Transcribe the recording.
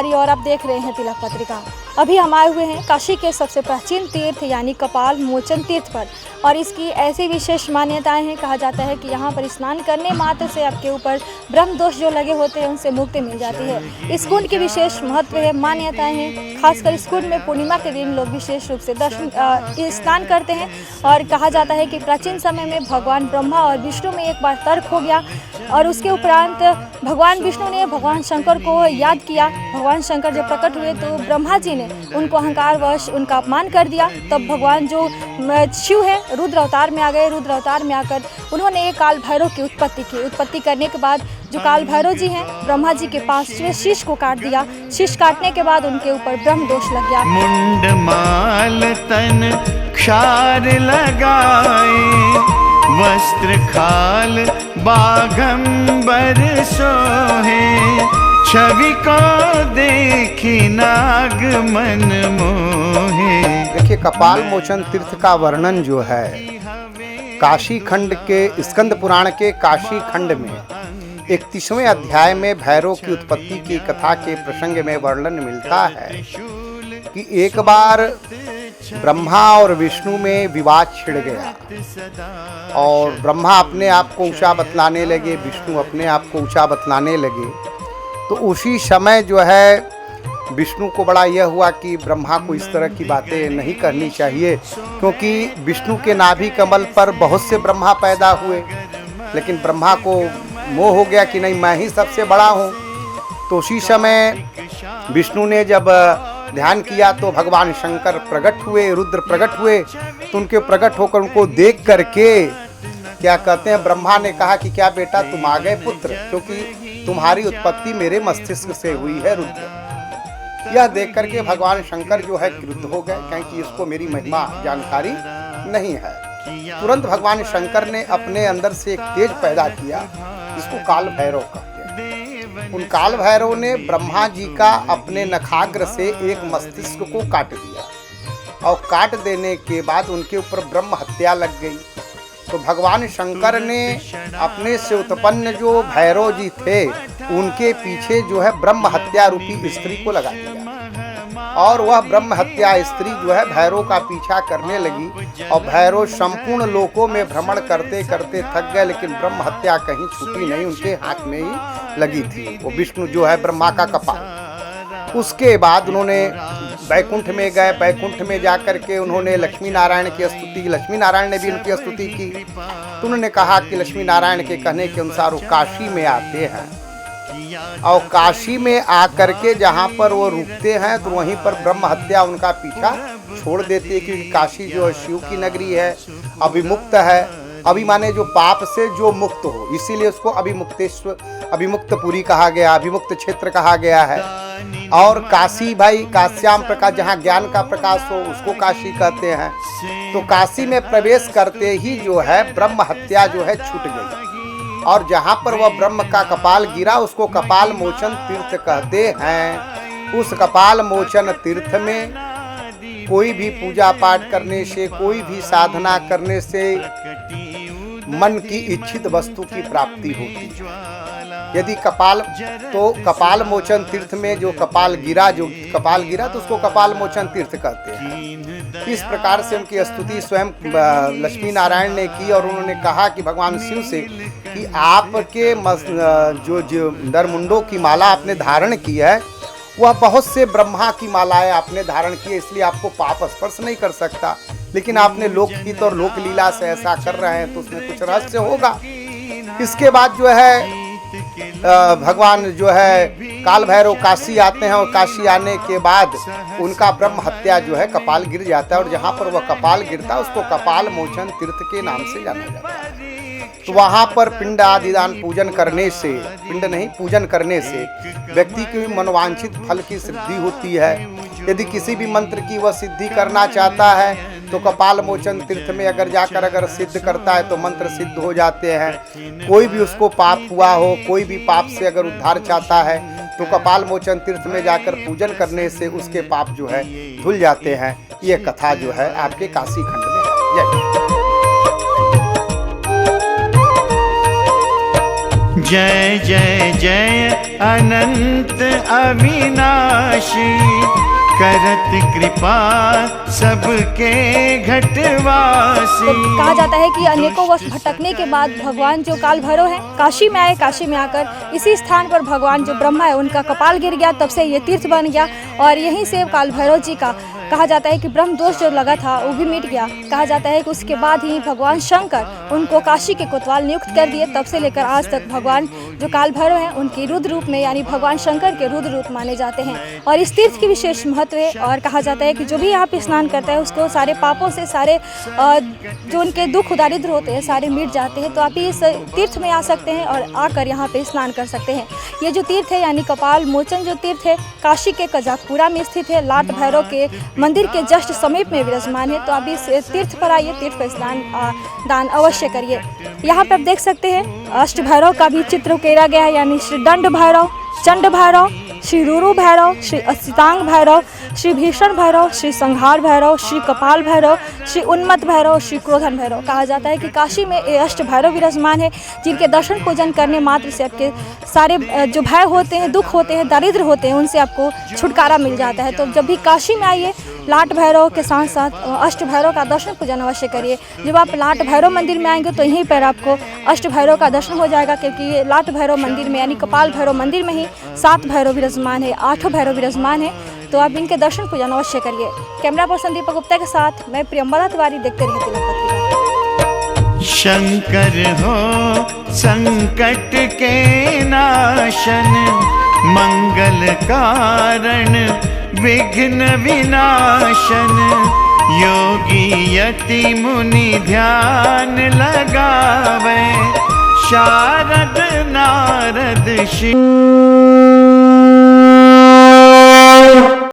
जानकारी और आप देख रहे हैं तिलक पत्रिका। अभी हम आए हुए हैं काशी के सबसे प्राचीन तीर्थ यानी कपाल मोचन तीर्थ पर, और इसकी ऐसी विशेष मान्यताएं हैं। कहा जाता है कि यहाँ पर स्नान करने मात्र से आपके ऊपर ब्रह्म दोष जो लगे होते हैं उनसे मुक्ति मिल जाती है। इस कुंड की विशेष महत्व है, मान्यताएं हैं। खासकर इस कुंड में पूर्णिमा के दिन लोग विशेष रूप से स्नान करते हैं। और कहा जाता है कि प्राचीन समय में भगवान ब्रह्मा और विष्णु में एक बार तर्क हो गया, और उसके उपरांत भगवान विष्णु ने भगवान शंकर को याद किया। भगवान शंकर जब प्रकट हुए तो ब्रह्मा जी ने उनको अहंकारवश उनका अपमान कर दिया। तब भगवान जो शिव है रुद्र अवतार में आ गए। रुद्र अवतार में आकर उन्होंने एक काल भैरव की उत्पत्ति की। उत्पत्ति करने के बाद जो काल भैरव जी हैं ब्रह्मा जी के पास शीश को काट दिया। शीश काटने के बाद उनके ऊपर ब्रह्म दोष लग गया। मुंड माल तन क्षार लगाए, वस्त्र खाल बागंबर सोहे, छवि को देखी नाग मन मोहे। देखिए, कपाल मोचन तीर्थ का वर्णन जो है काशी खंड के स्कंद पुराण के काशी खंड में 31वें अध्याय में भैरव की उत्पत्ति की कथा के प्रसंग में वर्णन मिलता है कि एक बार ब्रह्मा और विष्णु में विवाद छिड़ गया, और ब्रह्मा अपने आप को ऊंचा बतलाने लगे, विष्णु अपने आप को ऊंचा बतलाने लगे। तो उसी समय जो है विष्णु को बड़ा यह हुआ कि ब्रह्मा को इस तरह की बातें नहीं करनी चाहिए, क्योंकि विष्णु के नाभि कमल पर बहुत से ब्रह्मा पैदा हुए, लेकिन ब्रह्मा को मोह हो गया कि नहीं, मैं ही सबसे बड़ा हूँ। तो उसी समय विष्णु ने जब ध्यान किया तो भगवान शंकर प्रकट हुए, रुद्र प्रकट हुए। तो उनके प्रकट होकर उनको देख करके क्या कहते हैं, ब्रह्मा ने कहा कि क्या बेटा तुम आ गए पुत्र, क्योंकि तुम्हारी उत्पत्ति मेरे मस्तिष्क से हुई है रुद्र। यह देख करके भगवान शंकर जो है क्रुद्ध हो गए, क्योंकि इसको मेरी महिमा जानकारी नहीं है। तुरंत भगवान शंकर ने अपने अंदर से एक तेज पैदा किया, जिसको काल भैरव कहते हैं। उन काल भैरव ने ब्रह्मा जी का अपने नखाग्र से एक मस्तिष्क को काट दिया, और काट देने के बाद उनके ऊपर ब्रह्म हत्या लग गई। तो भगवान शंकर ने अपने से उत्पन्न जो भैरव जी थे उनके पीछे जो है ब्रह्म हत्या रूपी स्त्री को लगा दिया, और वह ब्रह्म हत्या स्त्री जो है भैरव का पीछा करने लगी। और भैरव संपूर्ण लोकों में भ्रमण करते करते थक गए, लेकिन ब्रह्म हत्या कहीं छूटी नहीं, उनके हाथ में ही लगी थी। वो विष्णु जो है ब्रह्मा का कपाल। उसके बाद उन्होंने बैकुंठ में गए। बैकुंठ में जाकर के उन्होंने लक्ष्मी नारायण की स्तुति, लक्ष्मी नारायण ने भी उनकी स्तुति की। तो उन्होंने कहा कि लक्ष्मी नारायण के कहने के अनुसार वो काशी में आते हैं, और काशी में आकर के जहाँ पर वो रुकते हैं तो वहीं पर ब्रह्म हत्या उनका पीछा छोड़ देती है, क्योंकि काशी जो है शिव की नगरी है, अभिमुक्त है। अभी माने जो पाप से जो मुक्त हो, इसीलिए उसको अभिमुक्तपुरी कहा गया, अभिमुक्त क्षेत्र कहा गया है। और काशी भाई काश्याम प्रकाश, जहाँ ज्ञान का प्रकाश हो उसको काशी कहते हैं। तो काशी में प्रवेश करते ही जो है ब्रह्म हत्या जो है छूट गई, और जहाँ पर वह ब्रह्म का कपाल गिरा उसको कपाल मोचन तीर्थ कहते हैं। उस कपाल मोचन तीर्थ में कोई भी पूजा पाठ करने से, कोई भी साधना करने से मन की इच्छित वस्तु की प्राप्ति होती है। यदि कपाल मोचन तीर्थ में जो कपाल गिरा तो उसको कपाल मोचन तीर्थ कहते हैं। इस प्रकार से उनकी स्तुति स्वयं लक्ष्मी नारायण ने की, और उन्होंने कहा कि भगवान शिव से कि आपके जो नरमुंडों की माला आपने धारण की है वह बहुत से ब्रह्मा की मालाएं आपने धारण की है, इसलिए आपको पाप स्पर्श नहीं कर सकता। लेकिन आपने लोकहित और लोक लीला से ऐसा कर रहे हैं तो उसमें कुछ रहस्य होगा। इसके बाद जो है भगवान जो है काल भैरव काशी आते हैं, और काशी आने के बाद उनका ब्रह्म हत्या जो है कपाल गिर जाता है, और जहाँ पर वह कपाल गिरता है उसको कपाल मोचन तीर्थ के नाम से जाना जाता है। तो वहाँ पर पिंड आदि दान पूजन करने से, पूजन करने से व्यक्ति की मनोवांछित फल की सिद्धि होती है। यदि किसी भी मंत्र की वह सिद्धि करना चाहता है तो कपाल मोचन तीर्थ में अगर सिद्ध करता है तो मंत्र सिद्ध हो जाते हैं। कोई भी उसको पाप हुआ हो, कोई भी पाप से अगर उद्धार चाहता है तो कपाल मोचन तीर्थ में जाकर पूजन करने से उसके पाप जो है धुल जाते हैं। ये कथा जो है आपके काशी खंड में है। जय जय जय अनंत अविनाशी, करत कृपा सबके घटवासी। तो कहा जाता है कि अनेकों वर्ष भटकने के बाद भगवान जो काल भैरव हैं काशी में आए। काशी में आकर इसी स्थान पर भगवान जो ब्रह्मा है उनका कपाल गिर गया, तब से ये तीर्थ बन गया और यहीं से काल भैरव जी का कहा जाता है कि ब्रह्म दोष जो लगा था वो भी मिट गया। कहा जाता है कि उसके बाद ही भगवान शंकर उनको काशी के कोतवाल नियुक्त कर दिए। तब से लेकर आज तक भगवान जो काल भैरव हैं उनके रुद्र रूप में यानी भगवान शंकर के रुद्र रूप माने जाते हैं। और इस तीर्थ की विशेष महत्व है और कहा जाता है कि जो भी यहाँ पे स्नान करता है उसको सारे पापों से सारे जो उनके दुख दारिद्र होते हैं सारे मिट जाते हैं। तो आप इस तीर्थ में आ सकते हैं और आकर यहाँ पे स्नान कर सकते हैं। ये जो तीर्थ है यानी कपाल मोचन जो तीर्थ है काशी के कजाकपुरा में स्थित है। लाट भैरव के मंदिर के जस्ट समीप में विराजमान है। तो आप इस तीर्थ पर आइए, तीर्थ पर स्नान दान अवश्य करिए। यहाँ पर आप देख सकते हैं अष्ट भैरव का भी चित्र उकेरा गया है यानी श्री दंड भैरव, चंड भैरव, श्री रुरु भैरव, श्री असितांग भैरव, श्री भीषण भैरव, श्री संहार भैरव, श्री कपाल भैरव, श्री उन्मत्त भैरव, श्री क्रोधन भैरव। कहा जाता है कि काशी में ये अष्ट भैरव विराजमान है जिनके दर्शन पूजन करने मात्र से आपके सारे जो भय होते हैं, दुख होते हैं, दारिद्र होते हैं उनसे आपको छुटकारा मिल जाता है। तो जब भी काशी में आइए लाट भैरव के साथ साथ अष्ट भैरव का दर्शन पूजन अवश्य करिए। जब आप लाट भैरव मंदिर में आएंगे तो यहीं पर आपको अष्ट भैरव का दर्शन हो जाएगा क्योंकि ये लाट भैरव मंदिर में यानी कपाल भैरव मंदिर में ही 7 भैरव विराजमान है, 8 भैरव विराजमान है। तो आप इनके दर्शन पूजन अवश्य करिए। कैमरा पर्सन दीपक गुप्ता के साथ मैं प्रियंवदा तिवारी, देखते रहिए तिलक पत्रिका। शंकर हो संकट के नाशन, मंगल कारण विघ्न विनाशन, योगी यति मुनि ध्यान लगावे, शारद नारद शिव।